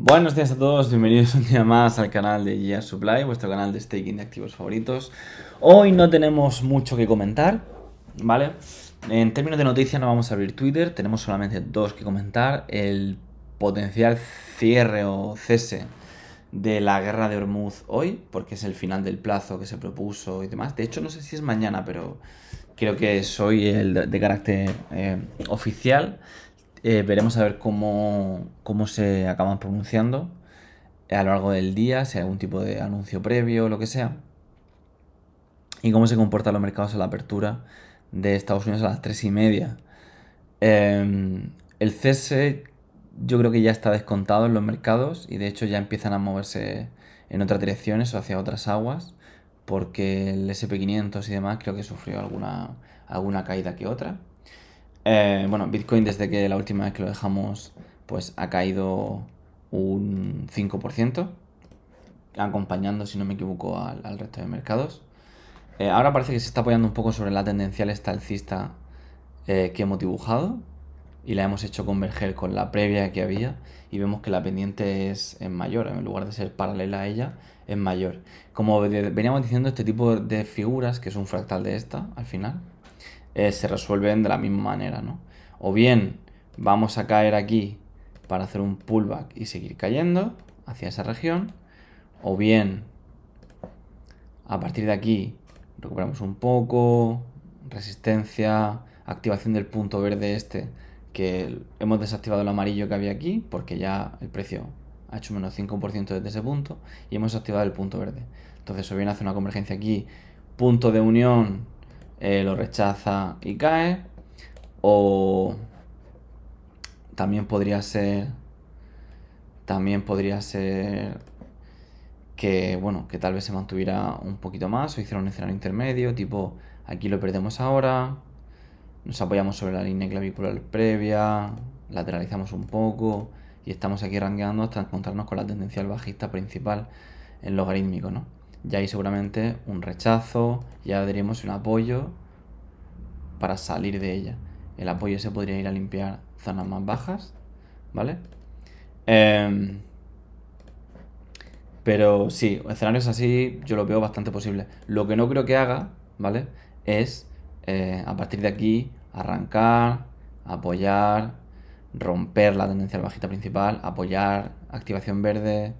Buenos días a todos, bienvenidos un día más al canal de Year Supply, vuestro canal de staking de activos favoritos. Hoy no tenemos mucho que comentar, ¿vale? En términos de noticias no vamos a abrir Twitter, tenemos solamente dos que comentar. El potencial cierre o cese de la guerra de Hormuz hoy, porque es el final del plazo que se propuso y demás. De hecho, no sé si es mañana, pero creo que es hoy el de carácter oficial. Veremos a ver cómo se acaban pronunciando a lo largo del día, si hay algún tipo de anuncio previo o lo que sea. Y cómo se comportan los mercados a la apertura de Estados Unidos a las 3:30. El cese yo creo que ya está descontado en los mercados y de hecho ya empiezan a moverse en otras direcciones o hacia otras aguas, porque el SP500 y demás creo que sufrió alguna caída que otra. Bueno, Bitcoin desde que la última vez que lo dejamos pues ha caído un 5%, acompañando, si no me equivoco, al resto de mercados. Ahora parece que se está apoyando un poco sobre la tendencial esta alcista que hemos dibujado y la hemos hecho converger con la previa que había y vemos que la pendiente es mayor, en lugar de ser paralela a ella, es mayor. Como veníamos diciendo, este tipo de figuras, que es un fractal de esta al final, se resuelven de la misma manera, ¿no? O bien vamos a caer aquí para hacer un pullback y seguir cayendo hacia esa región, o bien a partir de aquí recuperamos un poco, resistencia, activación del punto verde este, que hemos desactivado el amarillo que había aquí, porque ya el precio ha hecho menos 5% desde ese punto, y hemos activado el punto verde. Entonces o bien hace una convergencia aquí, punto de unión, lo rechaza y cae, o también podría ser también podría ser que, bueno, que tal vez se mantuviera un poquito más o hiciera un escenario intermedio, tipo aquí lo perdemos ahora, nos apoyamos sobre la línea clavicular previa, lateralizamos un poco y estamos aquí rankeando hasta encontrarnos con la tendencial bajista principal en logarítmico, ¿no? Ya hay seguramente un rechazo, ya daríamos un apoyo para salir de ella. El apoyo se podría ir a limpiar zonas más bajas, ¿vale? Eh, Pero sí, escenarios así yo lo veo bastante posible. Lo que no creo que haga, ¿vale? Es a partir de aquí arrancar, apoyar, romper la tendencia bajista principal, apoyar, activación verde,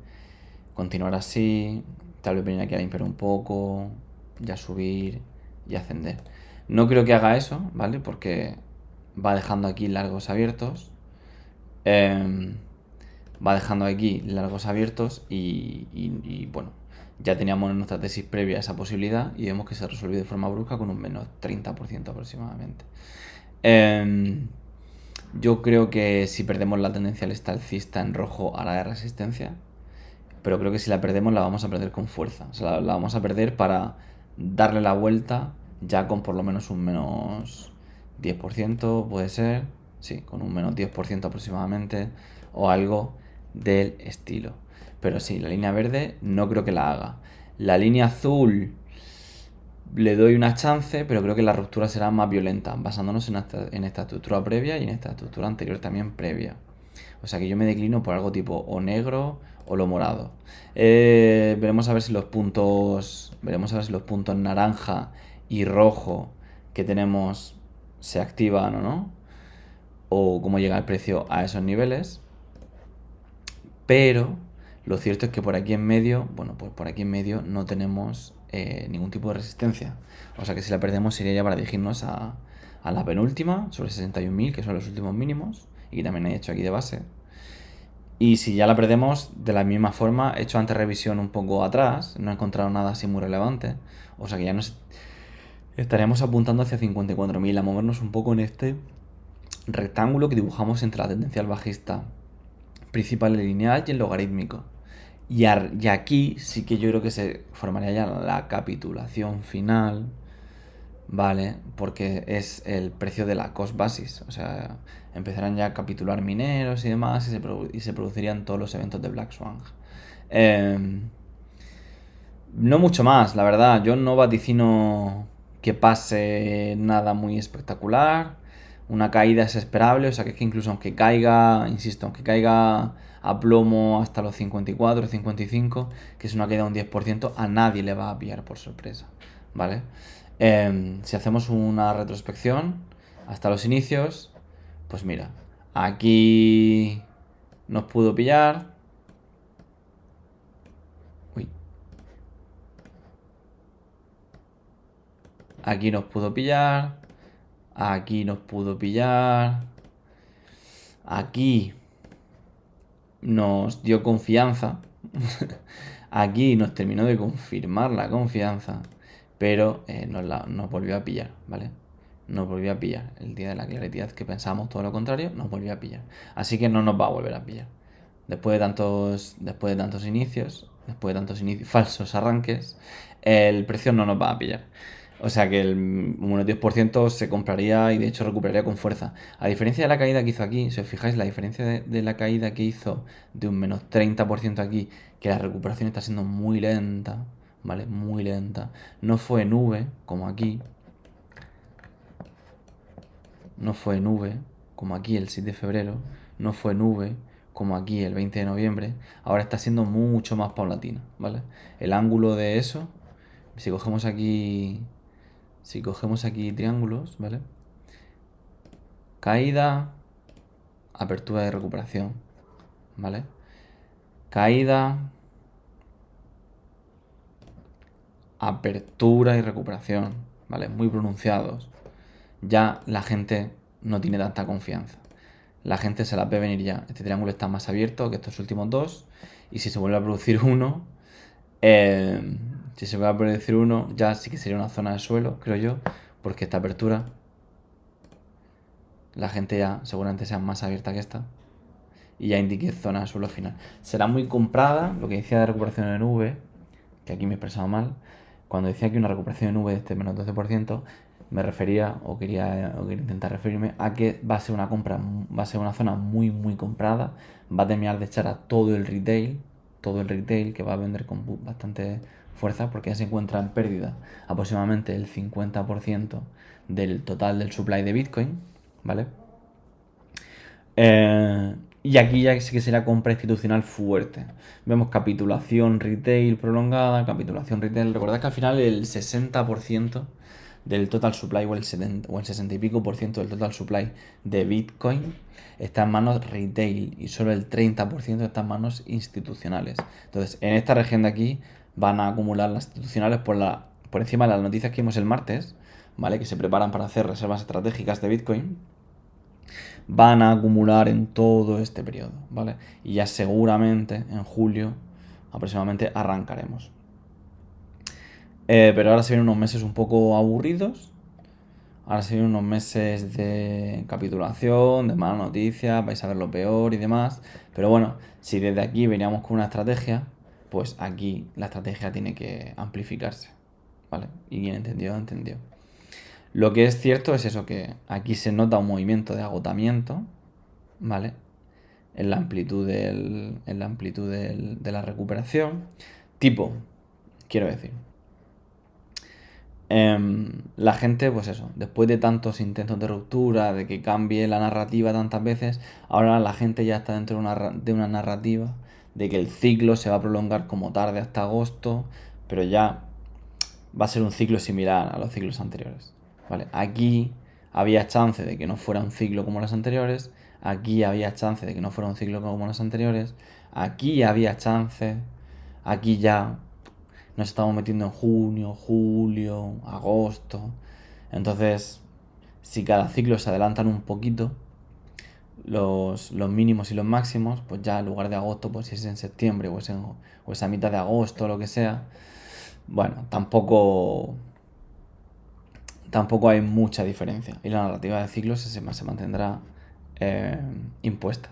continuar así, tal vez venir aquí a limpiar un poco, ya subir y ascender. No creo que haga eso, ¿vale? Porque va dejando aquí largos abiertos. Eh, Va dejando aquí largos abiertos bueno, ya teníamos en nuestra tesis previa esa posibilidad y vemos que se resolvió de forma brusca con un menos 30% aproximadamente. Eh, yo creo que si perdemos la tendencia al alcista en rojo hará de resistencia, pero creo que si la perdemos la vamos a perder con fuerza. O sea, la vamos a perder para darle la vuelta ya con por lo menos un menos 10%, puede ser, sí, con un menos 10% aproximadamente, o algo del estilo. Pero sí, la línea verde no creo que la haga. La línea azul le doy una chance, pero creo que la ruptura será más violenta, basándonos en esta estructura previa y en esta estructura anterior también previa. O sea que yo me declino por algo tipo o negro o lo morado. Veremos a ver si los puntos. Veremos a ver si los puntos naranja y rojo que tenemos se activan o no. O cómo llega el precio a esos niveles. Pero lo cierto es que por aquí en medio, bueno, pues por aquí en medio no tenemos ningún tipo de resistencia. O sea que si la perdemos sería ya para dirigirnos a la penúltima, sobre 61.000, que son los últimos mínimos, y que también he hecho aquí de base. Y si ya la perdemos, de la misma forma, he hecho antes revisión un poco atrás, no he encontrado nada así muy relevante. O sea que ya nos estaremos apuntando hacia 54.000 a movernos un poco en este rectángulo que dibujamos entre la tendencial bajista principal y lineal y el logarítmico. Y aquí sí que yo creo que se formaría ya la capitulación final, ¿vale? Porque es el precio de la cost basis. O sea, empezarán ya a capitular mineros y demás y se producirían todos los eventos de Black Swan. Eh, no mucho más, la verdad. Yo no vaticino que pase nada muy espectacular. una caída es esperable, o sea que es que incluso aunque caiga, insisto, aunque caiga a plomo hasta los 54, 55, que es una caída de un 10%, a nadie le va a pillar por sorpresa, ¿vale? Si hacemos una retrospección hasta los inicios, pues mira, aquí nos pudo pillar. Uy. Aquí nos pudo pillar. Aquí nos pudo pillar. Aquí nos dio confianza. Aquí nos terminó de confirmar la confianza. Pero nos volvió a pillar, ¿vale? Nos volvió a pillar. El día de la claridad que pensamos todo lo contrario, nos volvió a pillar. Así que no nos va a volver a pillar. Después de tantos inicios, falsos arranques, el precio no nos va a pillar. O sea que el unos 10% se compraría y de hecho recuperaría con fuerza. A diferencia de la caída que hizo aquí, si os fijáis, la diferencia de la caída que hizo de un menos 30% aquí, que la recuperación está siendo muy lenta, ¿vale? Muy lenta. No fue en V, como aquí. No fue en V, como aquí el 7 de febrero. No fue en V, como aquí el 20 de noviembre. Ahora está siendo mucho más paulatino, ¿vale? El ángulo de eso, si cogemos aquí triángulos, ¿vale? Caída, apertura y recuperación, ¿vale? Caída, apertura y recuperación, ¿vale? Muy pronunciados. Ya la gente no tiene tanta confianza. La gente se la ve venir ya. Este triángulo está más abierto que estos últimos dos. Y si se vuelve a producir uno, ya sí que sería una zona de suelo, creo yo, porque esta apertura, la gente ya seguramente sea más abierta que esta. Y ya indique zona de suelo final. Será muy comprada, lo que decía de recuperación en V, que aquí me he expresado mal. Cuando decía que una recuperación en V de este menos 12%, me refería, o quería intentar referirme a que va a ser una zona muy muy comprada, va a terminar de echar a todo el retail, que va a vender con bastante fuerza, porque ya se encuentra en pérdida aproximadamente el 50% del total del supply de Bitcoin, ¿vale? Y aquí ya sí que será compra institucional fuerte. Vemos capitulación retail prolongada, capitulación retail. Recordad que al final el 60% del total supply o el 60 y pico por ciento del total supply de Bitcoin está en manos retail y solo el 30% está en manos institucionales. Entonces, en esta región de aquí van a acumular las institucionales por encima de las noticias que vimos el martes, ¿vale? Que se preparan para hacer reservas estratégicas de Bitcoin, van a acumular en todo este periodo, ¿vale? Y ya seguramente en julio aproximadamente arrancaremos. Pero ahora se vienen unos meses un poco aburridos. Ahora se vienen unos meses de capitulación, de malas noticias, vais a ver lo peor y demás. Pero bueno, si desde aquí veníamos con una estrategia, pues aquí la estrategia tiene que amplificarse, ¿vale? Y quien entendió, entendió. Lo que es cierto es eso, que aquí se nota un movimiento de agotamiento, ¿vale? En la amplitud de la recuperación. Tipo, quiero decir, la gente, pues eso, después de tantos intentos de ruptura, de que cambie la narrativa tantas veces, ahora la gente ya está dentro de una narrativa de que el ciclo se va a prolongar como tarde hasta agosto, pero ya va a ser un ciclo similar a los ciclos anteriores, ¿vale? Aquí había chance de que no fuera un ciclo como los anteriores, aquí había chance de que no fuera un ciclo como los anteriores, aquí había chance, aquí ya nos estamos metiendo en junio, julio, agosto. Entonces, si cada ciclo se adelantan un poquito, los mínimos y los máximos, pues ya en lugar de agosto, pues si es en septiembre o es a mitad de agosto o lo que sea, bueno, tampoco hay mucha diferencia y la narrativa de ciclos se mantendrá impuesta.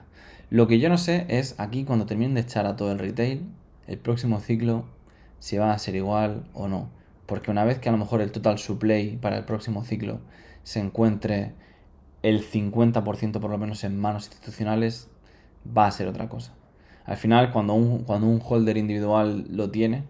Lo que yo no sé es aquí cuando terminen de echar a todo el retail, el próximo ciclo si va a ser igual o no. Porque una vez que a lo mejor el total supply para el próximo ciclo se encuentre el 50% por lo menos en manos institucionales, va a ser otra cosa. Al final, cuando un holder individual lo tiene,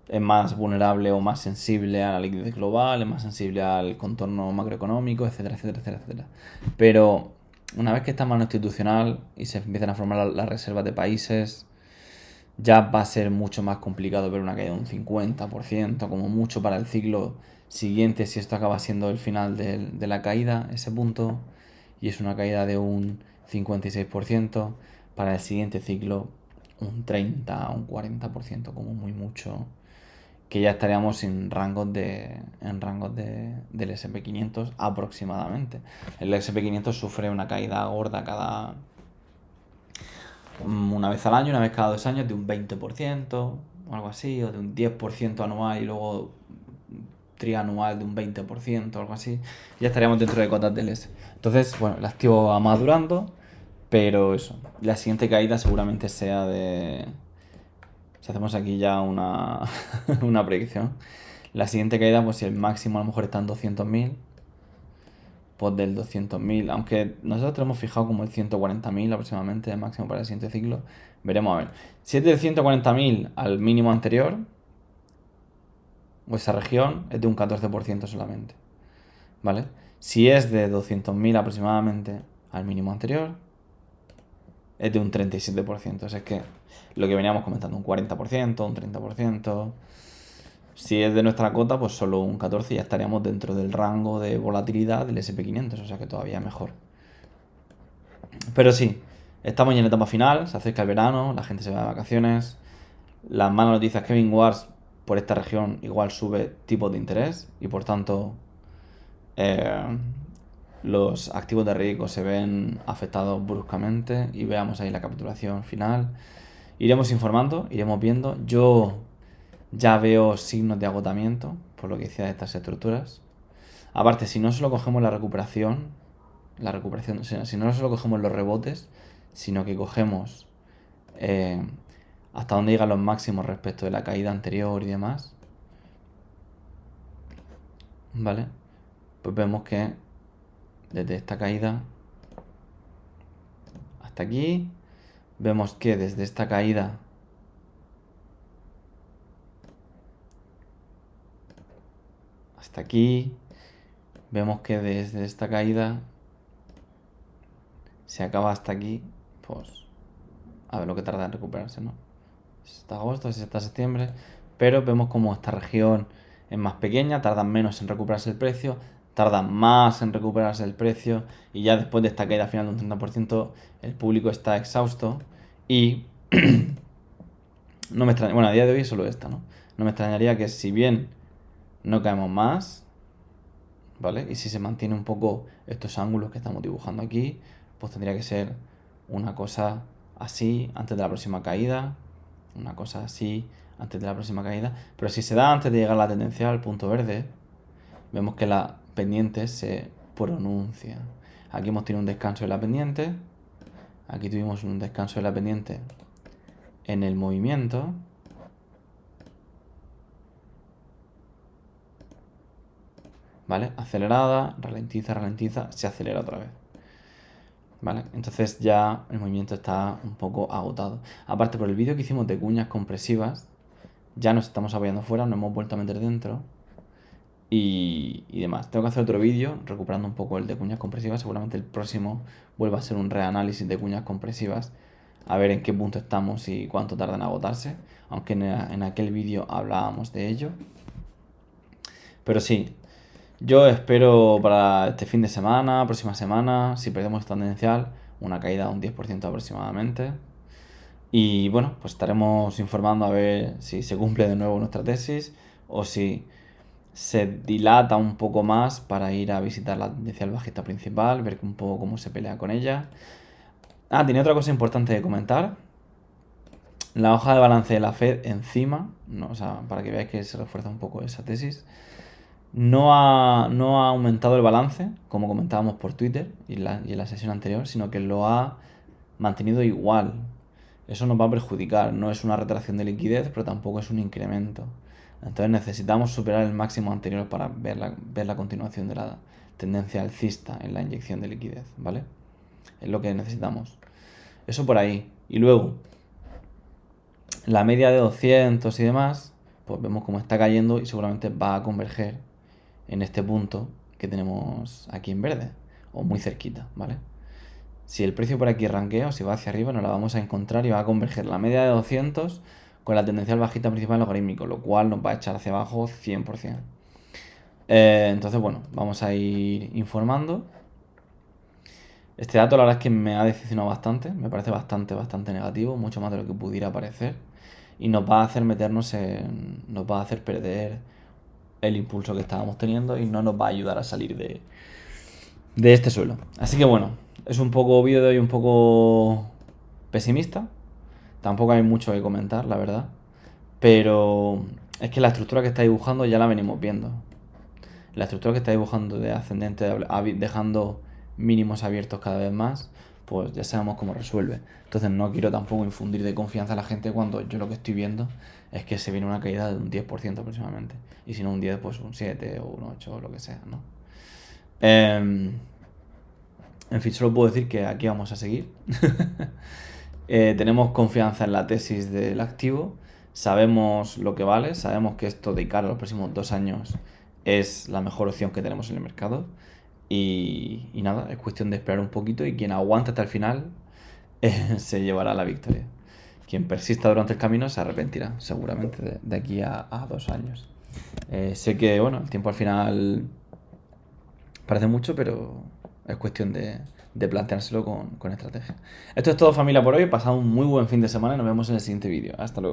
es más vulnerable o más sensible a la liquidez global, es más sensible al contorno macroeconómico, etcétera, etcétera, etcétera, etcétera. Pero una vez que está en mano institucional y se empiezan a formar las reservas de países, ya va a ser mucho más complicado ver una caída de un 50%, como mucho para el ciclo siguiente, si esto acaba siendo el final de la caída, ese punto, y es una caída de un 56%, para el siguiente ciclo un 30 o un 40% como muy mucho, que ya estaríamos en rangos del S&P 500 aproximadamente. El S&P 500 sufre una caída gorda una vez al año, una vez cada 2 años, de un 20% o algo así, o de un 10% anual y luego trianual de un 20% o algo así. Ya estaríamos dentro de cotas del S. Entonces, bueno, el activo va madurando, pero eso, la siguiente caída seguramente sea de... Si hacemos aquí ya una, una predicción, la siguiente caída, pues si el máximo a lo mejor está en 200.000, pues del 200.000, aunque nosotros tenemos fijado como el 140.000 aproximadamente el máximo para el siguiente ciclo, veremos a ver. Si es del 140.000 al mínimo anterior, pues esa región es de un 14% solamente, ¿vale? Si es de 200.000 aproximadamente al mínimo anterior, es de un 37%. O sea, es que lo que veníamos comentando, un 40%, un 30%. Si es de nuestra cota, pues solo un 14% y ya estaríamos dentro del rango de volatilidad del SP 500, o sea que todavía mejor. Pero sí, estamos ya en la etapa final, se acerca el verano, la gente se va de vacaciones. Las malas noticias, Kevin Wars por esta región igual sube tipos de interés y por tanto eh, los activos de riesgo se ven afectados bruscamente y veamos ahí la capitulación final. Iremos informando, iremos viendo. Yo ya veo signos de agotamiento, por lo que decía de estas estructuras. Aparte, si no solo cogemos la recuperación, o sea, si no solo cogemos los rebotes, sino que cogemos hasta dónde llegan los máximos respecto de la caída anterior y demás, ¿vale? Pues vemos que desde esta caída hasta aquí, vemos que desde esta caída hasta aquí, vemos que desde esta caída se acaba hasta aquí, pues a ver lo que tarda en recuperarse, ¿no? Si está agosto, si está septiembre, pero vemos como esta región es más pequeña, tarda menos en recuperarse el precio, tarda más en recuperarse el precio y ya después de esta caída final de un 30% el público está exhausto y no me extraña, bueno, a día de hoy es solo esta, ¿no? No me extrañaría que si bien no caemos más, ¿vale? Y si se mantiene un poco estos ángulos que estamos dibujando aquí, pues tendría que ser una cosa así antes de la próxima caída, una cosa así antes de la próxima caída. Pero si se da antes de llegar a la tendencia al punto verde, vemos que la pendiente se pronuncia. Aquí hemos tenido un descanso de la pendiente, aquí tuvimos un descanso de la pendiente en el movimiento. ¿Vale? Acelerada, ralentiza, ralentiza, se acelera otra vez. ¿Vale? Entonces ya el movimiento está un poco agotado. Aparte, por el vídeo que hicimos de cuñas compresivas, ya nos estamos apoyando fuera, nos hemos vuelto a meter dentro y demás. Tengo que hacer otro vídeo recuperando un poco el de cuñas compresivas. Seguramente el próximo vuelva a ser un reanálisis de cuñas compresivas, a ver en qué punto estamos y cuánto tardan en agotarse. Aunque en aquel vídeo hablábamos de ello. Pero sí, yo espero para este fin de semana, próxima semana, si perdemos esta tendencial, una caída de un 10% aproximadamente. Y bueno, pues estaremos informando a ver si se cumple de nuevo nuestra tesis o si se dilata un poco más para ir a visitar la tendencial bajista principal, ver un poco cómo se pelea con ella. Ah, tenía otra cosa importante de comentar. La hoja de balance de la Fed encima, no, o sea, para que veáis que se refuerza un poco esa tesis. No ha aumentado el balance, como comentábamos por Twitter y en la sesión anterior, sino que lo ha mantenido igual. Eso nos va a perjudicar. No es una retracción de liquidez, pero tampoco es un incremento. Entonces necesitamos superar el máximo anterior para ver la continuación de la tendencia alcista en la inyección de liquidez, ¿vale? Es lo que necesitamos. Eso por ahí. Y luego, la media de 200 y demás, pues vemos cómo está cayendo y seguramente va a converger en este punto que tenemos aquí en verde, o muy cerquita, ¿vale? Si el precio por aquí ranquea o si va hacia arriba, nos la vamos a encontrar y va a converger la media de 200 con la tendencial bajista principal logarítmico, lo cual nos va a echar hacia abajo 100%. Entonces, bueno, vamos a ir informando. Este dato la verdad es que me ha decepcionado bastante, me parece bastante negativo, mucho más de lo que pudiera parecer. Y nos va a hacer nos va a hacer perder el impulso que estábamos teniendo y no nos va a ayudar a salir de este suelo. Así que bueno, es un poco obvio de hoy, un poco pesimista. Tampoco hay mucho que comentar, la verdad. Pero es que la estructura que está dibujando ya la venimos viendo. La estructura que está dibujando de ascendente, dejando mínimos abiertos cada vez más, pues ya sabemos cómo resuelve. Entonces no quiero tampoco infundir de confianza a la gente cuando yo lo que estoy viendo es que se viene una caída de un 10% aproximadamente. Y si no un 10, pues un 7 o un 8 o lo que sea, ¿no? En fin, solo puedo decir que aquí vamos a seguir. Tenemos confianza en la tesis del activo, sabemos lo que vale, sabemos que esto de cara a los próximos 2 años es la mejor opción que tenemos en el mercado. Y nada, es cuestión de esperar un poquito y quien aguante hasta el final se llevará la victoria. Quien persista durante el camino se arrepentirá, seguramente, de aquí a 2 años. Sé que, bueno, el tiempo al final parece mucho, pero es cuestión de planteárselo con estrategia. Esto es todo, familia, por hoy. Pasad un muy buen fin de semana y nos vemos en el siguiente vídeo. Hasta luego.